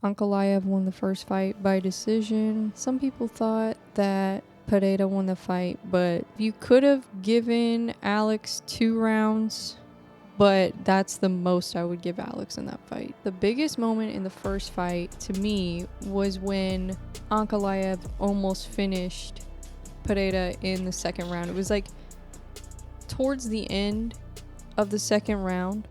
Ankalaev won the first fight by decision. Some people thought that Pereira won the fight, but you could have given Alex 2 rounds, but that's the most I would give Alex in that fight. The biggest moment in the first fight to me was when Ankalaev almost finished Pereira in the second round. It was like towards the end of the second round.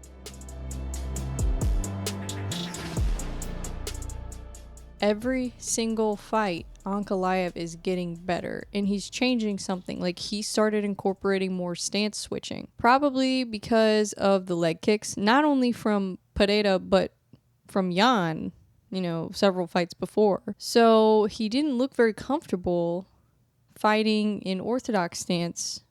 Every single fight, Ankalaev is getting better and he's changing something. Like, he started incorporating more stance switching, probably because of the leg kicks, not only from Pereira but from Jan, several fights before. So he didn't look very comfortable fighting in orthodox stance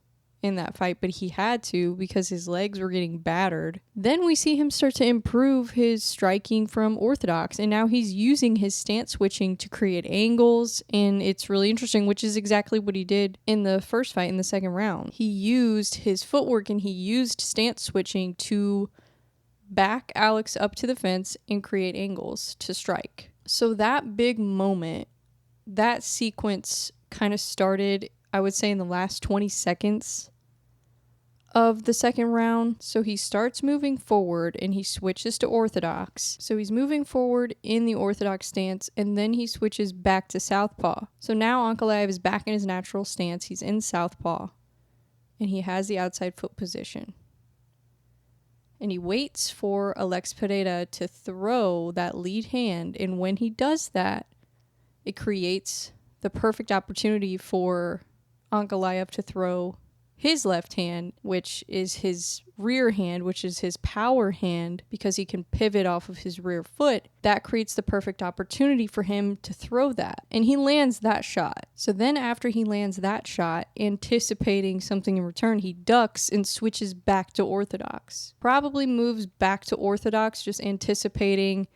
in that fight, but he had to because his legs were getting battered. Then we see him start to improve his striking from orthodox, and now he's using his stance switching to create angles, and it's really interesting, which is exactly what he did in the first fight in the second round. He used his footwork and he used stance switching to back Alex up to the fence and create angles to strike. So that big moment, that sequence kind of started, I would say, in the last 20 seconds of the second round. So he starts moving forward and he switches to orthodox. So he's moving forward in the orthodox stance and then he switches back to southpaw. So now Ankalaev is back in his natural stance. He's in southpaw and he has the outside foot position. And he waits for Alex Pereira to throw that lead hand. And when he does that, it creates the perfect opportunity for Ankalaev to throw his left hand, which is his rear hand, which is his power hand, because he can pivot off of his rear foot. That creates the perfect opportunity for him to throw that. And he lands that shot. So then after he lands that shot, anticipating something in return, he ducks and switches back to orthodox. Probably moves back to orthodox, just anticipating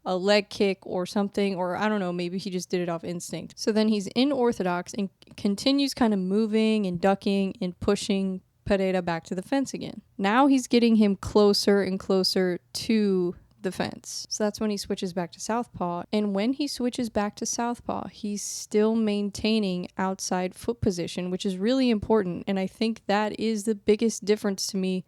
a leg kick or something, or I don't know, maybe he just did it off instinct. So then he's in orthodox and continues kind of moving and ducking and pushing Pereira back to the fence again. Now he's getting him closer and closer to the fence. So that's when he switches back to southpaw. And when he switches back to southpaw, he's still maintaining outside foot position, which is really important. And I think that is the biggest difference to me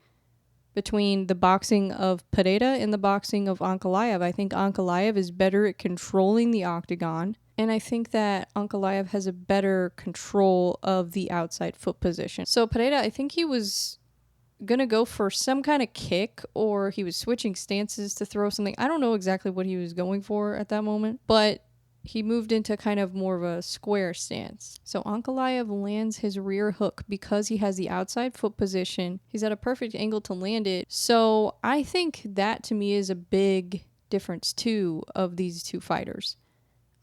between the boxing of Pereira and the boxing of Ankalaev. I think Ankalaev is better at controlling the octagon, and I think that Ankalaev has a better control of the outside foot position. So Pereira, I think he was gonna go for some kind of kick, or he was switching stances to throw something. I don't know exactly what he was going for at that moment, but he moved into kind of more of a square stance. So Ankalaev lands his rear hook because he has the outside foot position. He's at a perfect angle to land it. So I think that to me is a big difference too of these two fighters.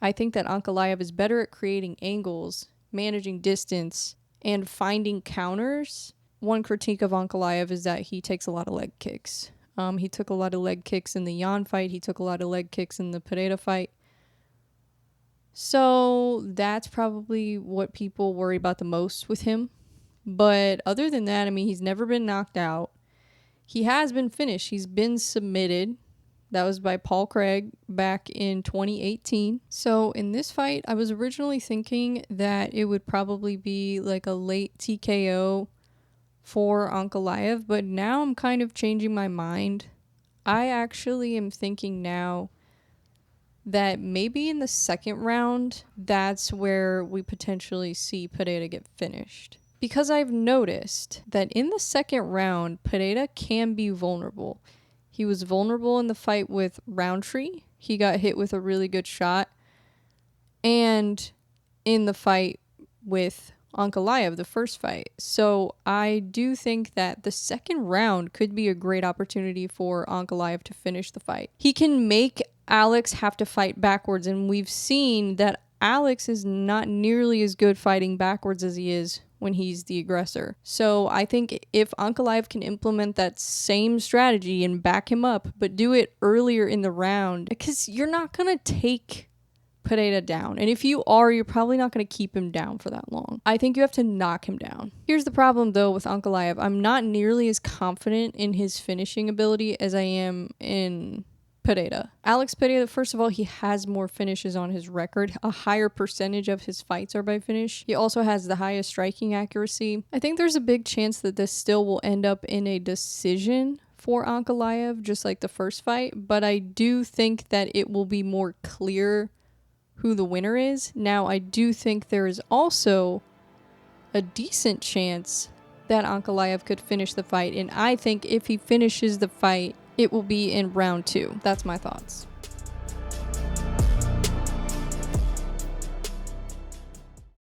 I think that Ankalaev is better at creating angles, managing distance, and finding counters. One critique of Ankalaev is that he takes a lot of leg kicks. He took a lot of leg kicks in the Jan fight. He took a lot of leg kicks in the Pereira fight. So that's probably what people worry about the most with him. But other than that, I mean, he's never been knocked out. He has been finished. He's been submitted. That was by Paul Craig back in 2018. So in this fight, I was originally thinking that it would probably be like a late TKO for Ankalaev, but now I'm kind of changing my mind. I actually am thinking now that maybe in the second round, that's where we potentially see Pereira get finished. Because I've noticed that in the second round, Pereira can be vulnerable. He was vulnerable in the fight with Roundtree. He got hit with a really good shot. And in the fight with Ankalaev, the first fight. So I do think that the second round could be a great opportunity for Ankalaev to finish the fight. He can make Alex have to fight backwards, and we've seen that Alex is not nearly as good fighting backwards as he is when he's the aggressor. So I think if Ankalaev can implement that same strategy and back him up, but do it earlier in the round, because you're not going to take Pereira down. And if you are, you're probably not going to keep him down for that long. I think you have to knock him down. Here's the problem, though, with Ankalaev. I'm not nearly as confident in his finishing ability as I am in Pereira. Alex Pereira, first of all, he has more finishes on his record. A higher percentage of his fights are by finish. He also has the highest striking accuracy. I think there's a big chance that this still will end up in a decision for Ankalaev, just like the first fight, but I do think that it will be more clear who the winner is. Now, I do think there is also a decent chance that Ankalaev could finish the fight, and I think if he finishes the fight, it will be in round 2. That's my thoughts.